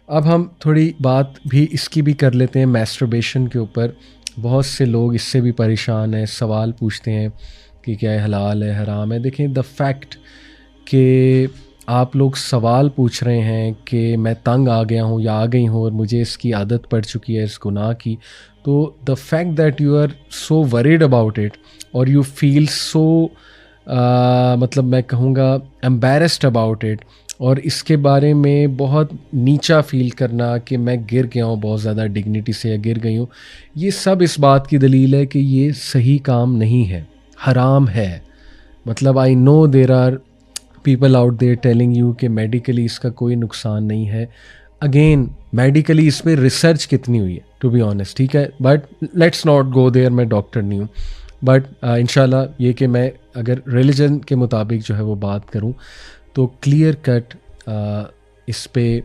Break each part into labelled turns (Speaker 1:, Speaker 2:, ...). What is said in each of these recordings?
Speaker 1: اب ہم تھوڑی بات بھی اس کی بھی کر لیتے ہیں میسٹربیشن کے اوپر. بہت سے لوگ اس سے بھی پریشان ہیں, سوال پوچھتے ہیں کہ کیا یہ حلال ہے حرام ہے. دیکھیں دا فیکٹ کہ آپ لوگ سوال پوچھ رہے ہیں کہ میں تنگ آ گیا ہوں یا آ گئی ہوں اور مجھے اس کی عادت پڑ چکی ہے اس گناہ کی, تو the fact that you are so worried about it اور یو فیل سو مطلب میں کہوں گا امبیرسڈ اباؤٹ اٹ, اور اس کے بارے میں بہت نیچا فیل کرنا کہ میں گر گیا ہوں بہت زیادہ ڈگنیٹی سے یا گر گئی ہوں, یہ سب اس بات کی دلیل ہے کہ یہ صحیح کام نہیں ہے, حرام ہے. مطلب I know there are people out there telling you کہ میڈیکلی اس کا کوئی نقصان نہیں ہے. اگین میڈیکلی اس پہ ریسرچ کتنی ہوئی ہے ٹو بی آنیسٹ, ٹھیک ہے, but let's not go there. میں ڈاکٹر نہیں ہوں, بٹ انشاءاللہ یہ کہ میں اگر ریلیجن کے مطابق جو ہے وہ بات کروں تو کلیئر کٹ اس پہ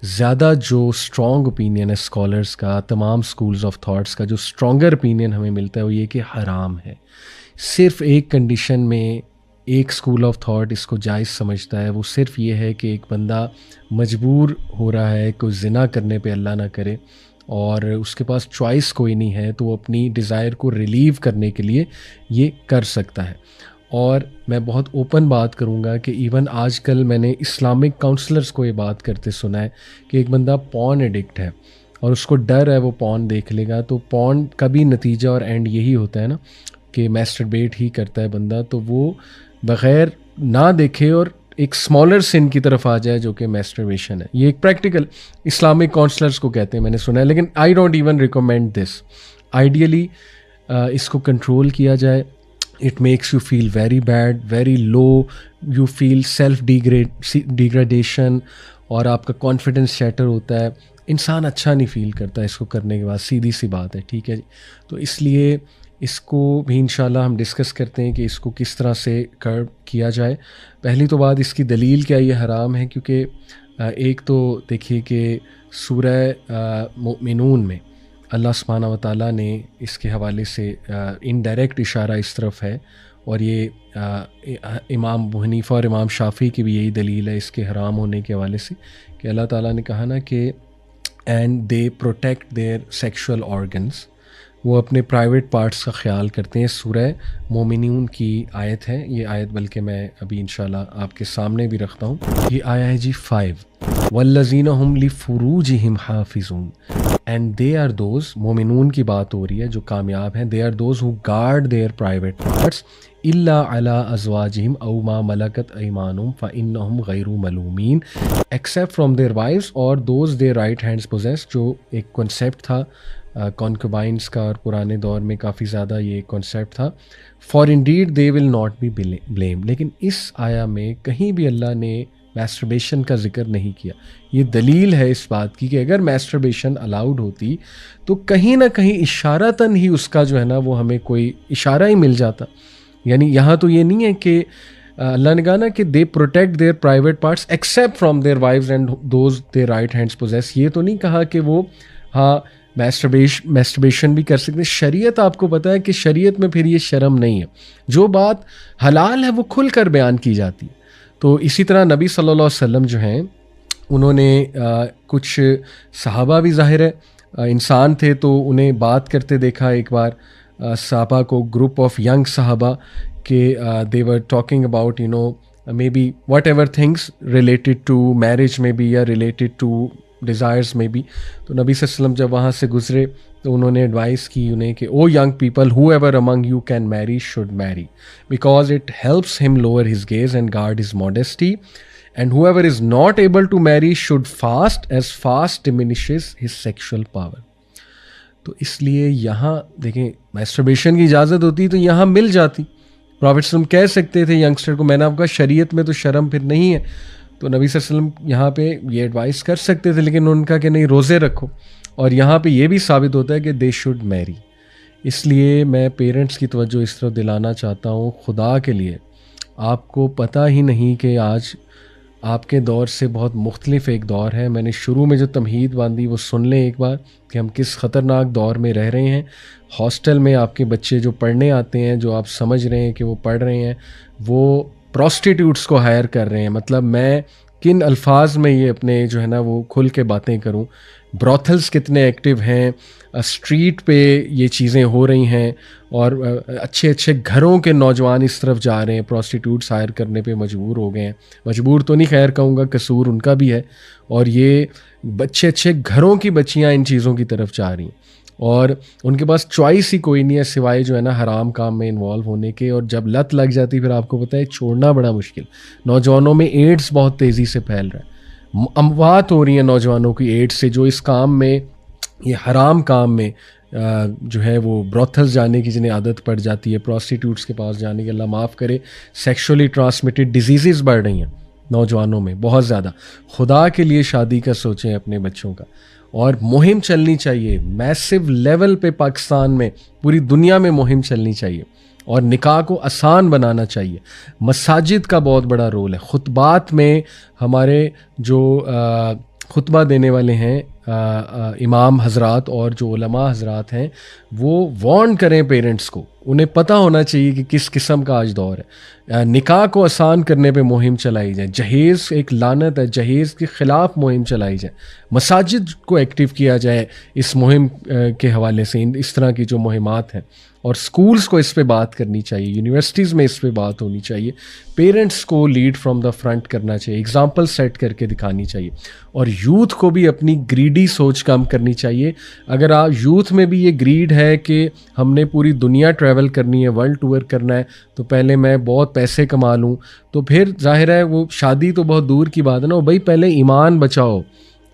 Speaker 1: زیادہ جو اسٹرانگ اوپینین ہے اسکالرس کا, تمام اسکولز آف تھاٹس کا جو اسٹرانگر اوپینین ہمیں ملتا ہے وہ یہ کہ حرام ہے. صرف ایک کنڈیشن میں ایک اسکول آف تھاٹ اس کو جائز سمجھتا ہے, وہ صرف یہ ہے کہ ایک بندہ مجبور ہو رہا ہے کوئی زنا کرنے پہ, اللہ نہ کرے, اور اس کے پاس چوائس کوئی نہیں ہے, تو وہ اپنی ڈیزائر کو ریلیو کرنے کے لیے یہ کر سکتا ہے. اور میں بہت اوپن بات کروں گا کہ ایون آج کل میں نے اسلامک کاؤنسلرز کو یہ بات کرتے سنا ہے کہ ایک بندہ پون ایڈکٹ ہے اور اس کو ڈر ہے وہ پون دیکھ لے گا, تو پون کا بھی نتیجہ اور اینڈ یہی ہوتا ہے نا کہ میسٹربیٹ ہی کرتا ہے بندہ, تو وہ بغیر نہ دیکھے اور ایک اسمالر سن کی طرف آ جائے جو کہ میسٹربیشن ہے. یہ ایک پریکٹیکل اسلامک کاؤنسلرز کو کہتے ہیں, میں نے سنا ہے, لیکن I don't even recommend this. Ideally اس کو کنٹرول کیا جائے. It makes you feel very bad, very low, you feel self degradation, اور آپ کا کانفیڈنس شیٹر ہوتا ہے, انسان اچھا نہیں فیل کرتا اس کو کرنے کے بعد, سیدھی سی بات ہے, ٹھیک ہے جی. تو اس لیے اس کو بھی انشاءاللہ ہم ڈسکس کرتے ہیں کہ اس کو کس طرح سے کرب کیا جائے. پہلی تو بات اس کی دلیل کیا یہ حرام ہے, کیونکہ ایک تو دیکھیے کہ سورہ مؤمنون میں اللہ سبحانہ و تعالیٰ نے اس کے حوالے سے انڈائریکٹ اشارہ اس طرف ہے, اور یہ امام ابو حنیفہ اور امام شافعی کی بھی یہی دلیل ہے اس کے حرام ہونے کے حوالے سے, کہ اللہ تعالیٰ نے کہا نا کہ and they protect their sexual organs, وہ اپنے پرائیویٹ پارٹس کا خیال کرتے ہیں. سورہ مومنون کی آیت ہے یہ آیت, بلکہ میں ابھی انشاءاللہ آپ کے سامنے بھی رکھتا ہوں. یہ آیا ہے جی 5, والذین هم لفروجہم حافظون, اینڈ دے آر دوز, مومنون کی بات ہو رہی ہے جو کامیاب ہیں, they are those who guard their private parts الا علی ازواجہم او ما ملکت ایمانہم فانہم غیر ملومین, ایکسیپٹ فرام دیئر وائفز اور those their right hands possess, جو ایک کنسیپٹ تھا کانکوبائنس کا, اور پرانے دور میں کافی زیادہ یہ کنسیپٹ تھا. For indeed they will not be blamed. لیکن اس آیا میں کہیں بھی اللہ نے میسٹربیشن کا ذکر نہیں کیا. یہ دلیل ہے اس بات کی کہ اگر میسٹربیشن الاؤڈ ہوتی تو کہیں نہ کہیں اشارتاً ہی اس کا جو ہے نا وہ ہمیں کوئی اشارہ ہی مل جاتا. یعنی یہاں تو یہ نہیں ہے کہ اللہ نے کہا نا کہ they protect their private parts except from their wives and those their right hands possess, یہ تو نہیں کہا کہ وہ ہاں میسٹربیشن بھی کر سکتے. شریعت آپ کو پتہ ہے کہ شریعت میں پھر یہ شرم نہیں ہے, جو بات حلال ہے وہ کھل کر بیان کی جاتی ہے. تو اسی طرح نبی صلی اللہ علیہ وسلم جو ہیں انہوں نے کچھ صحابہ بھی ظاہر ہے انسان تھے, تو انہیں بات کرتے دیکھا ایک بار صحابہ کو, گروپ آف ینگ صحابہ, کہ they were talking about you know maybe whatever things related to marriage میں بھی, یا ریلیٹڈ ٹو ڈیزائرز میں بھی. تو نبی صلی اللہ علیہ وسلم جب وہاں سے گزرے تو انہوں نے ایڈوائس کی انہیں کہ O young people, whoever among you can marry should marry, because it helps him lower his gaze and guard his modesty, and whoever is not able to marry should fast as fast diminishes his sexual power. تو اس لیے یہاں دیکھیں میسٹربیشن کی اجازت ہوتی تو یہاں مل جاتی. پروفیٹ صلی اللہ علیہ وسلم کہہ سکتے تھے ینگسٹر کو, میں نے آپ کا شریعت میں تو شرم پھر نہیں ہے, تو نبی صلی اللہ علیہ وسلم یہاں پہ یہ ایڈوائس کر سکتے تھے, لیکن ان کا کہ نہیں روزے رکھو. اور یہاں پہ یہ بھی ثابت ہوتا ہے کہ دے شوڈ میری. اس لیے میں پیرنٹس کی توجہ اس طرح دلانا چاہتا ہوں, خدا کے لیے آپ کو پتہ ہی نہیں کہ آج آپ کے دور سے بہت مختلف ایک دور ہے. میں نے شروع میں جو تمہید باندھی وہ سن لیں ایک بار کہ ہم کس خطرناک دور میں رہ رہے ہیں. ہاسٹل میں آپ کے بچے جو پڑھنے آتے ہیں, جو آپ سمجھ رہے ہیں کہ وہ پڑھ رہے ہیں, وہ پروسٹیٹیوٹس کو ہائر کر رہے ہیں. مطلب میں کن الفاظ میں یہ اپنے جو ہے نا وہ کھل کے باتیں کروں. براتھلس کتنے ایکٹیو ہیں, اسٹریٹ پہ یہ چیزیں ہو رہی ہیں, اور اچھے اچھے گھروں کے نوجوان اس طرف جا رہے ہیں, پروسٹیٹیوٹس ہائر کرنے پہ مجبور ہو گئے ہیں. مجبور تو نہیں خیر کہوں گا, قصور ان کا بھی ہے, اور یہ اچھے اچھے گھروں کی بچیاں ان چیزوں کی طرف جا رہی ہیں, اور ان کے پاس چوائس ہی کوئی نہیں ہے سوائے جو ہے نا حرام کام میں انوالو ہونے کے. اور جب لت لگ جاتی پھر آپ کو پتہ ہے چھوڑنا بڑا مشکل. نوجوانوں میں ایڈس بہت تیزی سے پھیل رہا ہے, اموات ہو رہی ہیں نوجوانوں کی ایڈس سے, جو اس کام میں, یہ حرام کام میں جو ہے وہ براتھلز جانے کی جنہیں عادت پڑ جاتی ہے, پروسٹیٹیوٹس کے پاس جانے کی, اللہ معاف کرے, سیکشولی ٹرانسمیٹڈ ڈیزیزز بڑھ رہی ہیں نوجوانوں میں بہت زیادہ. خدا کے لیے شادی کا سوچیں اپنے بچوں کا, اور مہم چلنی چاہیے میسو لیول پہ, پاکستان میں, پوری دنیا میں مہم چلنی چاہیے, اور نکاح کو آسان بنانا چاہیے. مساجد کا بہت بڑا رول ہے. خطبات میں ہمارے جو خطبہ دینے والے ہیں امام حضرات اور جو علماء حضرات ہیں, وہ وارن کریں پیرنٹس کو, انہیں پتہ ہونا چاہیے کہ کس قسم کا آج دور ہے. نکاح کو آسان کرنے پہ مہم چلائی جائے. جہیز ایک لعنت ہے, جہیز کے خلاف مہم چلائی جائے. مساجد کو ایکٹیو کیا جائے اس مہم کے حوالے سے, اس طرح کی جو مہمات ہیں, اور سکولز کو اس پہ بات کرنی چاہیے, یونیورسٹیز میں اس پہ بات ہونی چاہیے. پیرنٹس کو لیڈ فرام دا فرنٹ کرنا چاہیے, ایگزامپل سیٹ کر کے دکھانی چاہیے. اور یوتھ کو بھی اپنی گریڈی سوچ کم کرنی چاہیے. اگر آپ یوتھ میں بھی یہ گریڈ ہے کہ ہم نے پوری دنیا ٹریول کرنی ہے, ورلڈ ٹور کرنا ہے, تو پہلے میں بہت پیسے کما لوں, تو پھر ظاہر ہے وہ شادی تو بہت دور کی بات ہے نا. وہ بھائی پہلے ایمان بچاؤ,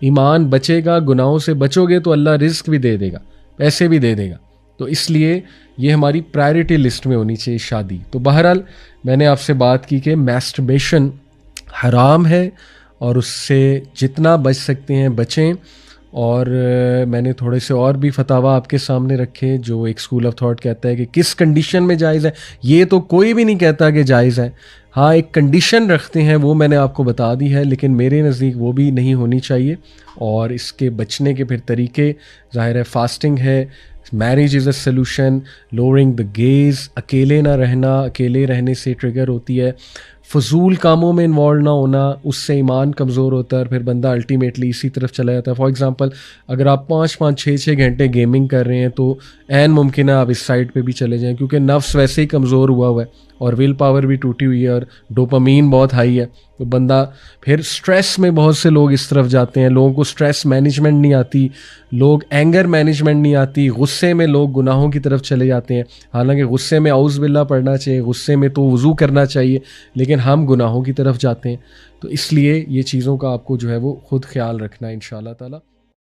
Speaker 1: ایمان بچے گا, گناہوں سے بچو گے تو اللہ رزق بھی دے دے گا, پیسے بھی دے دے گا. تو اس لیے یہ ہماری پرائرٹی لسٹ میں ہونی چاہیے شادی. تو بہرحال میں نے آپ سے بات کی کہ میسٹربیشن حرام ہے, اور اس سے جتنا بچ سکتے ہیں بچیں. اور میں نے تھوڑے سے اور بھی فتاوا آپ کے سامنے رکھے, جو ایک اسکول آف تھاٹ کہتا ہے کہ کس کنڈیشن میں جائز ہے. یہ تو کوئی بھی نہیں کہتا کہ جائز ہے, ہاں ایک کنڈیشن رکھتے ہیں, وہ میں نے آپ کو بتا دی ہے, لیکن میرے نزدیک وہ بھی نہیں ہونی چاہیے. اور اس کے بچنے کے پھر طریقے ظاہر ہے فاسٹنگ ہے, marriage is a solution, lowering the gaze, اکیلے نہ رہنا, اکیلے رہنے سے ٹریگر ہوتی ہے, فضول کاموں میں انوالو نہ ہونا, اس سے ایمان کمزور ہوتا ہے, اور پھر بندہ الٹیمیٹلی اسی طرف چلا جاتا ہے. فار ایگزامپل اگر آپ 5-6 گھنٹے گیمنگ کر رہے ہیں تو عین ممکن ہے آپ اس سائڈ پہ بھی چلے جائیں, کیونکہ نفس ویسے ہی کمزور ہوا ہے, اور ول پاور بھی ٹوٹی ہوئی ہے, اور ڈوپامین بہت ہائی ہے. تو بندہ پھر سٹریس میں, بہت سے لوگ اس طرف جاتے ہیں, لوگوں کو سٹریس مینجمنٹ نہیں آتی, لوگ اینگر مینجمنٹ نہیں آتی, غصے میں لوگ گناہوں کی طرف چلے جاتے ہیں. حالانکہ غصے میں اعوذ باللہ پڑھنا چاہیے, غصے میں تو وضو کرنا چاہیے, لیکن ہم گناہوں کی طرف جاتے ہیں. تو اس لیے یہ چیزوں کا آپ کو جو ہے وہ خود خیال رکھنا ہے انشاءاللہ تعالی.